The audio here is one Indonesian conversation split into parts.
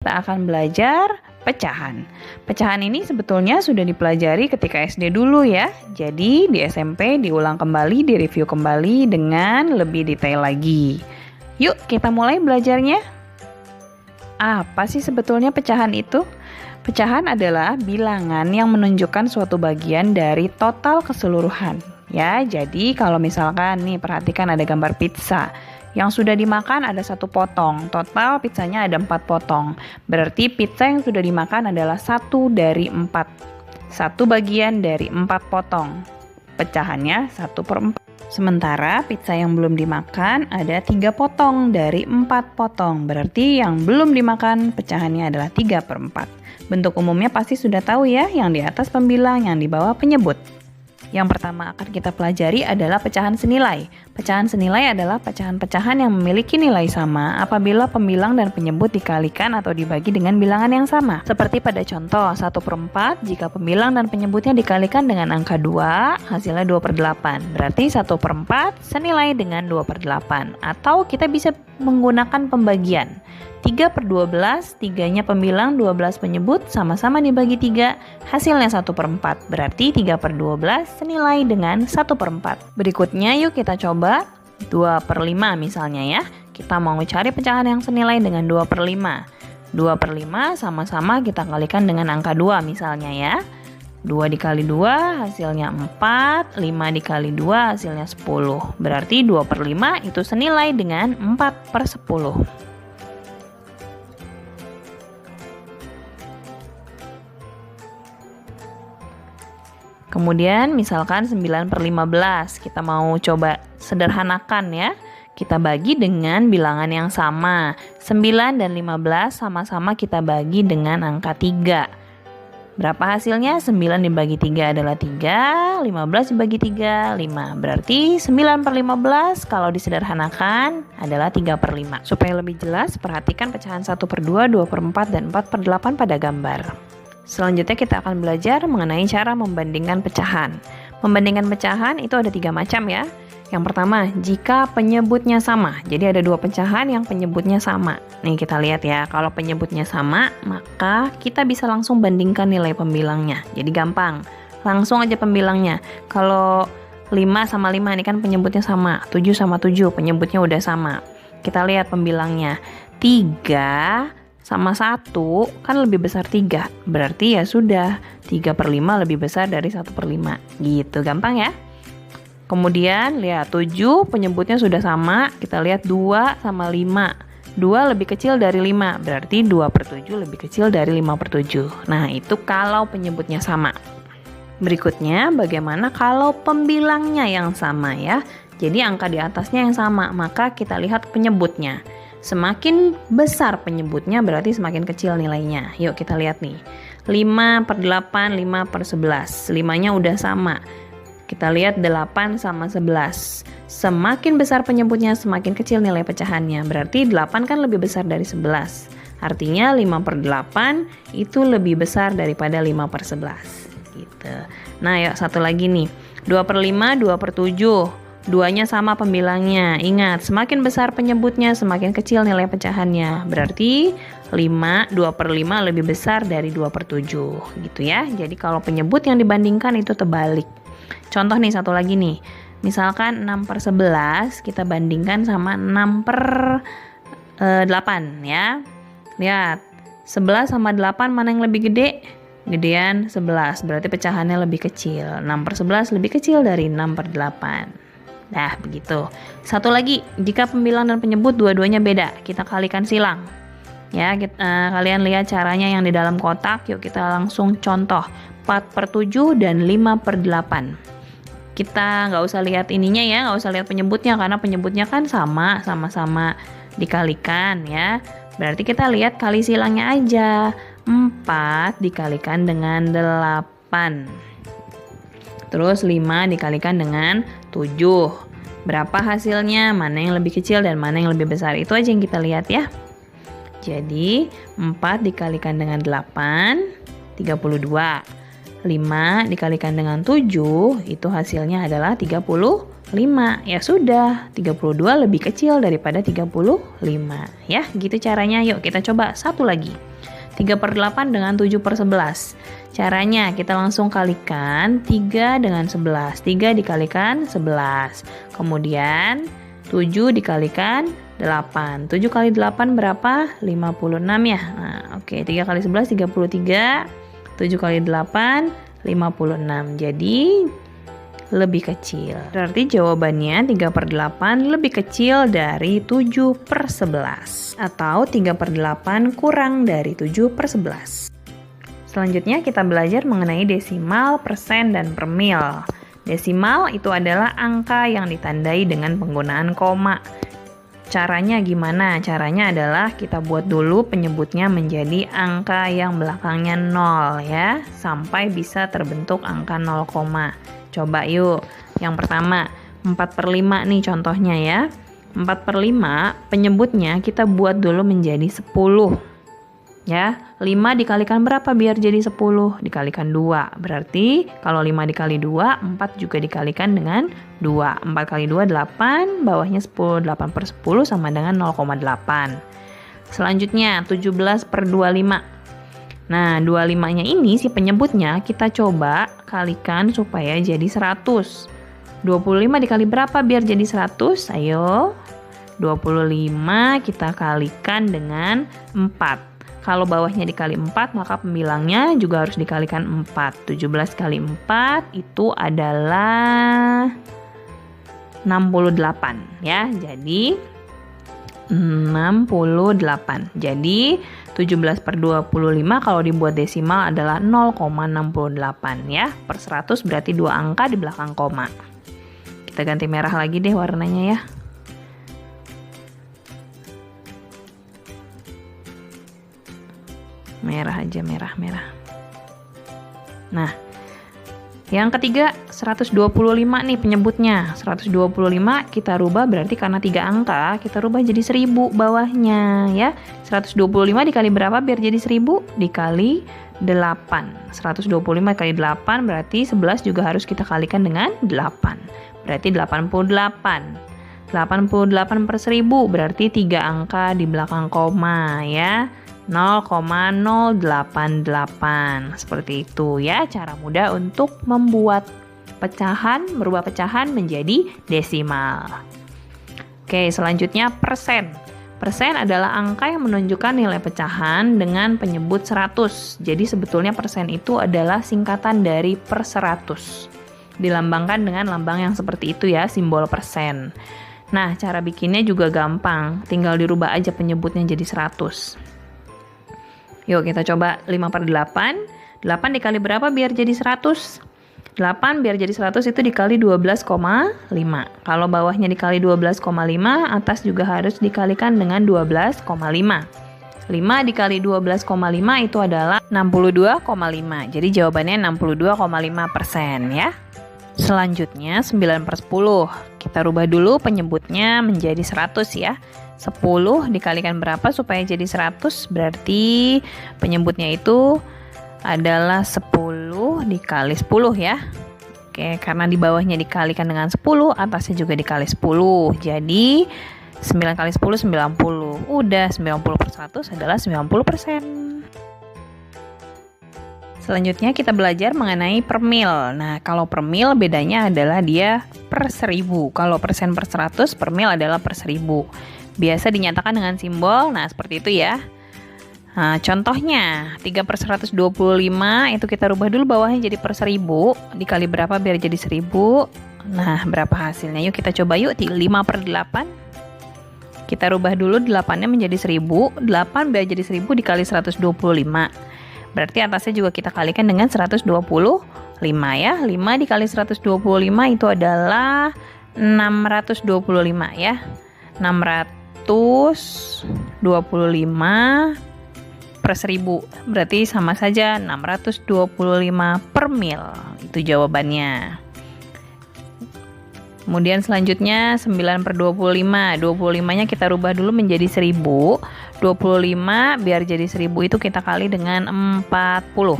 kita akan belajar pecahan. Pecahan ini sebetulnya sudah dipelajari ketika SD dulu ya. Jadi di SMP diulang kembali, direview kembali dengan lebih detail lagi. Yuk kita mulai belajarnya. Apa sih sebetulnya pecahan itu? Pecahan adalah bilangan yang menunjukkan suatu bagian dari total keseluruhan. Ya, jadi kalau misalkan nih perhatikan ada gambar pizza. Yang sudah dimakan ada 1 potong, total pizzanya ada 4 potong. Berarti pizza yang sudah dimakan adalah 1 dari 4. 1 bagian dari 4 potong. Pecahannya 1/4. Sementara pizza yang belum dimakan ada 3 potong dari 4 potong. Berarti yang belum dimakan pecahannya adalah 3/4. Bentuk umumnya pasti sudah tahu ya, yang di atas pembilang, yang di bawah penyebut. Yang pertama akan kita pelajari adalah pecahan senilai. Pecahan senilai adalah pecahan-pecahan yang memiliki nilai sama apabila pembilang dan penyebut dikalikan atau dibagi dengan bilangan yang sama. Seperti pada contoh 1/4, jika pembilang dan penyebutnya dikalikan dengan angka 2, hasilnya 2/8. Berarti 1/4 senilai dengan 2/8. Atau kita bisa menggunakan pembagian. 3/12, 3-nya pembilang, 12 penyebut, sama-sama dibagi 3, hasilnya 1/4. Berarti 3/12 senilai dengan 1/4. Berikutnya yuk kita coba 2/5 misalnya ya. Kita mau cari pecahan yang senilai dengan 2/5. 2/5 sama-sama kita kalikan dengan angka 2 misalnya ya. 2 dikali 2 hasilnya 4, 5 dikali 2 hasilnya 10. Berarti 2/5 itu senilai dengan 4/10. Kemudian misalkan 9/15, kita mau coba sederhanakan ya. Kita bagi dengan bilangan yang sama. 9 dan 15 sama-sama kita bagi dengan angka 3. Berapa hasilnya? 9 dibagi 3 adalah 3, 15 dibagi 3, 5. Berarti 9/15 kalau disederhanakan adalah 3/5. Supaya lebih jelas, perhatikan pecahan 1/2, 2/4, dan 4/8 pada gambar. Selanjutnya kita akan belajar mengenai cara membandingkan pecahan. Membandingkan pecahan itu ada 3 macam ya. Yang pertama, jika penyebutnya sama. Jadi ada 2 pecahan yang penyebutnya sama. Nih kita lihat ya, kalau penyebutnya sama, maka kita bisa langsung bandingkan nilai pembilangnya. Jadi gampang, langsung aja pembilangnya. Kalau 5 sama 5 ini kan penyebutnya sama, 7 sama 7 penyebutnya udah sama. Kita lihat pembilangnya, 3 sama 1 kan lebih besar 3. Berarti ya sudah 3/5 lebih besar dari 1/5. Gitu, gampang ya. Kemudian lihat 7 penyebutnya sudah sama. Kita lihat 2 sama 5. 2 lebih kecil dari 5. Berarti 2/7 lebih kecil dari 5/7. Nah itu kalau penyebutnya sama. Berikutnya bagaimana kalau pembilangnya yang sama ya. Jadi angka di atasnya yang sama. Maka kita lihat penyebutnya. Semakin besar penyebutnya berarti semakin kecil nilainya. Yuk kita lihat nih. 5/8, 5/11. 5-nya udah sama. Kita lihat 8 sama 11. Semakin besar penyebutnya semakin kecil nilai pecahannya. Berarti 8 kan lebih besar dari 11. Artinya 5/8 itu lebih besar daripada 5/11. Gitu. Nah yuk satu lagi nih. 2/5, 2/7. 2-nya sama pembilangnya. Ingat, semakin besar penyebutnya, semakin kecil nilai pecahannya. Berarti 2/5 lebih besar dari 2/7. Gitu ya. Jadi kalau penyebut yang dibandingkan itu terbalik. Contoh nih satu lagi nih. Misalkan 6/11 kita bandingkan sama 6/8 ya. Lihat, 11 sama 8 mana yang lebih gede? Gedean 11. Berarti pecahannya lebih kecil. 6/11 lebih kecil dari 6/8. Nah, begitu. Satu lagi, jika pembilang dan penyebut dua-duanya beda, kita kalikan silang. Ya, kalian lihat caranya yang di dalam kotak. Yuk kita langsung contoh. 4/7 dan 5/8. Kita nggak usah lihat ininya ya, nggak usah lihat penyebutnya karena penyebutnya kan sama-sama dikalikan ya. Berarti kita lihat kali silangnya aja. 4 dikalikan dengan 8. Terus 5 dikalikan dengan 7. Berapa hasilnya? Mana yang lebih kecil dan mana yang lebih besar? Itu aja yang kita lihat ya. Jadi 4 dikalikan dengan 8, 32. 5 dikalikan dengan 7, itu hasilnya adalah 35. Ya sudah, 32 lebih kecil daripada 35. Ya, gitu caranya. Yuk kita coba satu lagi. 3/8 dengan 7/11. Caranya kita langsung kalikan 3 dengan 11. 3 dikalikan 11. Kemudian 7 dikalikan 8. 7 kali 8 berapa? 56 ya. Nah, oke, 3 kali 11 33. 7 kali 8 56. Jadi lebih kecil. Berarti jawabannya 3/8 lebih kecil dari 7/11 atau 3/8 kurang dari 7/11. Selanjutnya kita belajar mengenai desimal, persen, dan per mil. Desimal itu adalah angka yang ditandai dengan penggunaan koma. Caranya gimana? Caranya adalah kita buat dulu penyebutnya menjadi angka yang belakangnya 0 ya, sampai bisa terbentuk angka 0, coba yuk. Yang pertama, 4/5 nih contohnya ya. 4/5 penyebutnya kita buat dulu menjadi 10. Ya, 5 dikalikan berapa biar jadi 10? Dikalikan 2. Berarti kalau 5 dikali 2, 4 juga dikalikan dengan 2. 4 kali 2, 8. Bawahnya 10. 8/10 sama dengan 0,8. Selanjutnya, 17/25. Nah, 25-nya ini si penyebutnya kita coba kalikan supaya jadi 100. 25 dikali berapa biar jadi 100? Ayo. 25 kita kalikan dengan 4. Kalau bawahnya dikali 4, maka pembilangnya juga harus dikalikan 4. 17 kali 4 itu adalah 68 ya. Jadi 68. Jadi 17/25 kalau dibuat desimal adalah 0,68 ya. Per 100 berarti 2 angka di belakang koma. Kita ganti merah lagi deh warnanya ya. Merah aja, merah. Nah, yang ketiga 125 nih penyebutnya. 125 kita rubah berarti karena 3 angka, kita rubah jadi 1000 bawahnya ya. 125 dikali berapa biar jadi 1000? Dikali 8. 125 kali 8 berarti 11 juga harus kita kalikan dengan 8. Berarti 88. 88/1000 berarti 3 angka di belakang koma ya. 0,088. Seperti itu ya, cara mudah untuk membuat merubah pecahan menjadi desimal. Oke, selanjutnya persen. Persen adalah angka yang menunjukkan nilai pecahan dengan penyebut 100. Jadi sebetulnya persen itu adalah singkatan dari per 100. Dilambangkan dengan lambang yang seperti itu ya, simbol persen. Nah, cara bikinnya juga gampang. Tinggal dirubah aja penyebutnya jadi 100. Yuk kita coba 5/8. 8 dikali berapa biar jadi 100? 8 biar jadi 100 itu dikali 12,5. Kalau bawahnya dikali 12,5, atas juga harus dikalikan dengan 12,5. 5 dikali 12,5 itu adalah 62,5. Jadi jawabannya 62,5% ya. Selanjutnya 9/10. Kita rubah dulu penyebutnya menjadi 100 ya. 10 dikalikan berapa supaya jadi 100? Berarti penyebutnya itu adalah 10 dikali 10 ya. Oke, karena di bawahnya dikalikan dengan 10, atasnya juga dikali 10. Jadi 9 kali 10 90. Udah 90/100 adalah 90%. Selanjutnya kita belajar mengenai per mil. Nah, kalau per mil bedanya adalah dia per 1000. Kalau persen per 100, per mil adalah per 1000. Biasa dinyatakan dengan simbol, nah seperti itu ya. Nah, contohnya 3/125 itu kita rubah dulu bawahnya jadi per 1000. Dikali berapa biar jadi 1000? Nah, berapa hasilnya? Yuk kita coba yuk. 5/8. Kita rubah dulu 8-nya menjadi 1000. 8 biar jadi 1000 dikali 125. Berarti atasnya juga kita kalikan dengan 125 ya. 5 dikali 125 itu adalah 625 ya. 625 per 1000. Berarti sama saja 625 per mil. Itu jawabannya. Kemudian selanjutnya 9/25. 25-nya kita rubah dulu menjadi 1000. 25 biar jadi 1000 itu kita kali dengan 40.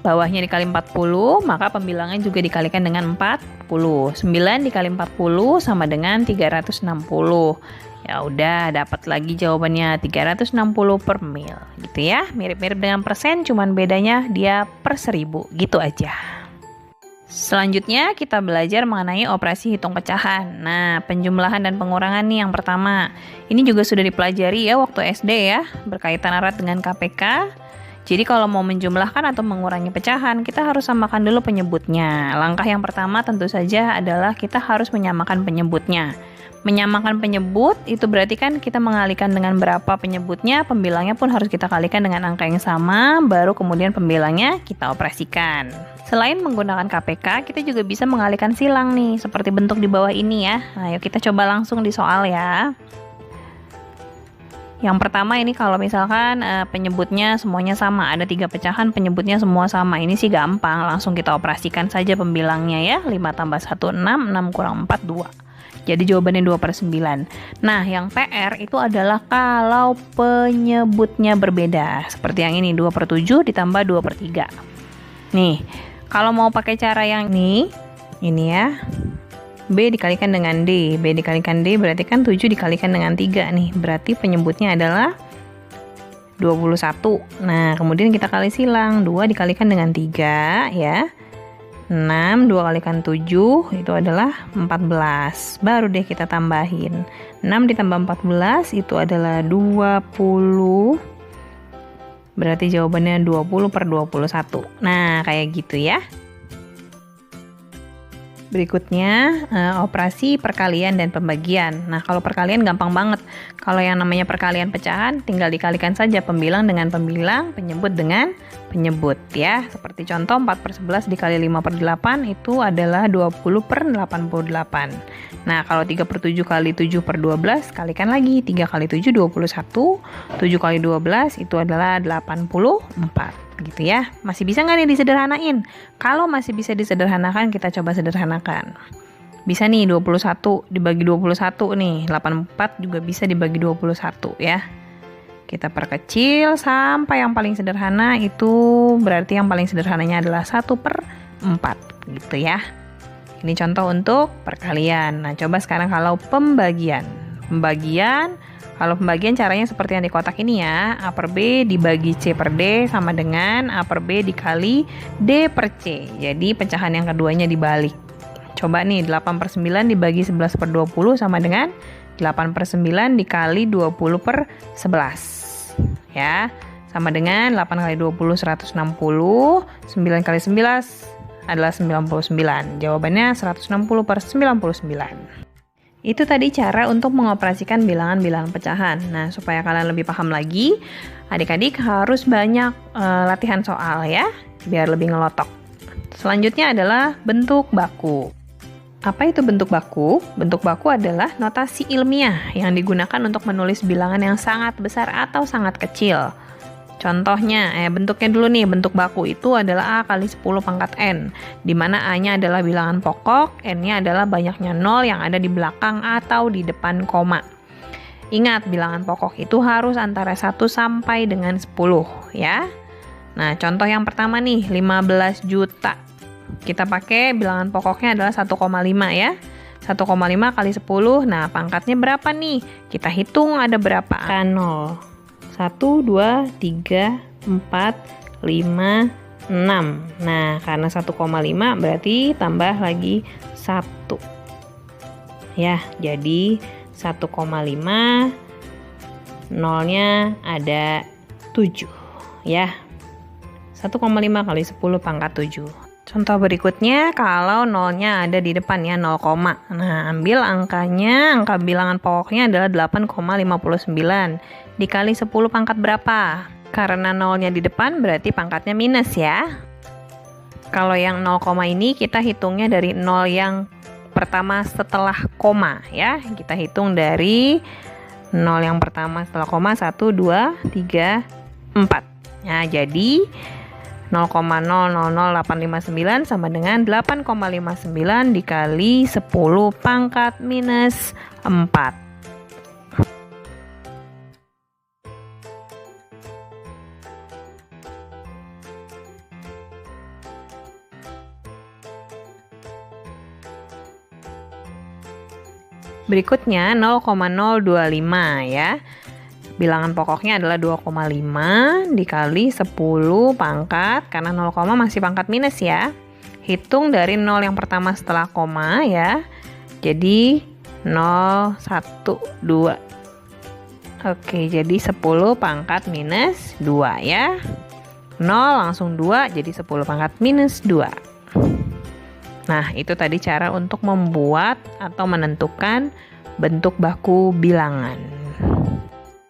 Bawahnya dikali 40, maka pembilangnya juga dikalikan dengan 40. 9 dikali 40 sama dengan 360. Ya udah, dapat lagi jawabannya 360 per mil gitu ya. Mirip-mirip dengan persen, cuman bedanya dia per 1000 gitu aja. Selanjutnya kita belajar mengenai operasi hitung pecahan. Nah, penjumlahan dan pengurangan nih yang pertama. Ini juga sudah dipelajari ya waktu SD ya, berkaitan erat dengan KPK. Jadi kalau mau menjumlahkan atau mengurangi pecahan, kita harus samakan dulu penyebutnya. Langkah yang pertama tentu saja adalah kita harus menyamakan penyebutnya. Menyamakan penyebut itu berarti kan kita mengalihkan dengan berapa penyebutnya, pembilangnya pun harus kita kalikan dengan angka yang sama, baru kemudian pembilangnya kita operasikan. Selain menggunakan KPK, kita juga bisa mengalihkan silang nih, seperti bentuk di bawah ini ya. Nah, yuk kita coba langsung di soal ya. Yang pertama ini kalau misalkan penyebutnya semuanya sama, ada 3 pecahan penyebutnya semua sama, ini sih gampang, langsung kita operasikan saja pembilangnya ya. 5 tambah 1, 6, 6 kurang 4, 2. Jadi jawabannya 2 per 9. Nah, yang PR itu adalah kalau penyebutnya berbeda. Seperti yang ini, 2 per 7 ditambah 2 per 3. Nih, kalau mau pakai cara yang ini ya. B dikalikan dengan D. B dikalikan D berarti kan 7 dikalikan dengan 3 nih. Berarti penyebutnya adalah 21. Nah, kemudian kita kali silang. 2 dikalikan dengan 3 ya. 6, 2 kalikan 7 itu adalah 14. Baru deh kita tambahin. 6 ditambah 14 itu adalah 20. Berarti jawabannya 20 per 21. Nah, kayak gitu ya. Berikutnya, operasi perkalian dan pembagian. Nah, kalau perkalian gampang banget. Kalau yang namanya perkalian pecahan, tinggal dikalikan saja pembilang dengan pembilang, penyebut dengan penyebut ya. Seperti contoh 4 per 11 dikali 5 per 8 itu adalah 20 per 88. Nah, kalau 3 per 7 kali 7 per 12, kalikan lagi. 3 kali 7, 21. 7 kali 12 itu adalah 84. Gitu ya. Masih bisa nggak nih disederhanain? Kalau masih bisa disederhanakan, kita coba sederhanakan. Bisa nih 21 dibagi 21 nih. 84 juga bisa dibagi 21 ya. Kita perkecil sampai yang paling sederhana itu berarti yang paling sederhananya adalah 1 per 4 gitu ya. Ini contoh untuk perkalian. Nah, coba sekarang kalau pembagian. Kalau pembagian caranya seperti yang di kotak ini ya. A per B dibagi C per D sama dengan A per B dikali D per C. Jadi pecahan yang keduanya dibalik. Coba nih 8 per 9 dibagi 11 per 20 sama dengan 8 per 9 dikali 20 per 11. Ya, sama dengan 8 kali 20 160. 9 kali 11 adalah 99. Jawabannya 160 per 99. Itu tadi cara untuk mengoperasikan bilangan-bilangan pecahan. Nah, supaya kalian lebih paham lagi, adik-adik harus banyak latihan soal ya, biar lebih ngelotok. Selanjutnya adalah bentuk baku. Apa itu bentuk baku? Bentuk baku adalah notasi ilmiah yang digunakan untuk menulis bilangan yang sangat besar atau sangat kecil. Contohnya, bentuknya dulu nih, bentuk baku itu adalah A kali 10 pangkat N, di mana A-nya adalah bilangan pokok, N-nya adalah banyaknya 0 yang ada di belakang atau di depan koma. Ingat, bilangan pokok itu harus antara 1 sampai dengan 10, ya. Nah, contoh yang pertama nih, 15 juta. Kita pakai bilangan pokoknya adalah 1,5 ya. 1,5 kali 10, nah pangkatnya berapa nih? Kita hitung ada berapa? 0. 1, 2, 3, 4, 5, 6. Nah, karena 1,5 berarti tambah lagi 1. Ya, jadi 1,5 nolnya ada 7. Ya, 1,5 kali 10 pangkat 7. Contoh berikutnya, kalau nolnya ada di depan ya, 0, nah ambil angkanya, angka bilangan pokoknya adalah 8,59 dikali 10 pangkat berapa? Karena nolnya di depan berarti pangkatnya minus ya. Kalau yang 0, ini kita hitungnya dari 0 yang pertama setelah koma ya. Kita hitung dari 0 yang pertama setelah koma, 1, 2, 3, 4. Nah, jadi 0,000859 sama dengan 8,59 dikali 10 pangkat minus 4. Berikutnya 0,025 ya. Bilangan pokoknya adalah 2,5 dikali 10 pangkat, karena 0, masih pangkat minus ya. Hitung dari 0 yang pertama setelah koma ya. Jadi 0, 1, 2. Oke, jadi 10 pangkat minus 2 ya. 0 langsung 2, jadi 10 pangkat minus 2. Nah, itu tadi cara untuk membuat atau menentukan bentuk baku bilangan.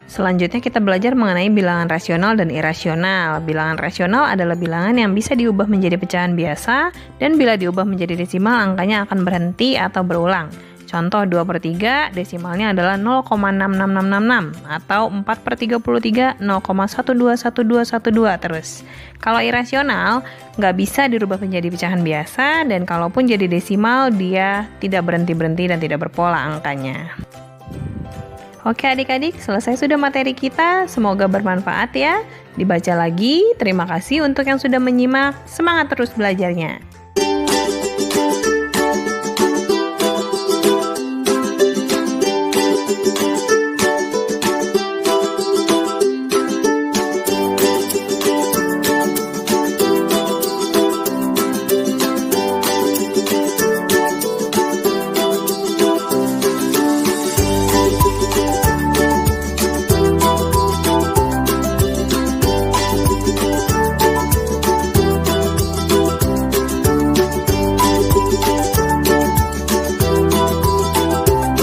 Selanjutnya kita belajar mengenai bilangan rasional dan irasional. Bilangan rasional adalah bilangan yang bisa diubah menjadi pecahan biasa, dan bila diubah menjadi desimal, angkanya akan berhenti atau berulang. Contoh 2/3 desimalnya adalah 0,66666 atau 4/33 0,121212 terus. Kalau irasional nggak bisa dirubah menjadi pecahan biasa, dan kalaupun jadi desimal dia tidak berhenti-berhenti dan tidak berpola angkanya. Oke adik-adik, selesai sudah materi kita. Semoga bermanfaat ya. Dibaca lagi. Terima kasih untuk yang sudah menyimak. Semangat terus belajarnya.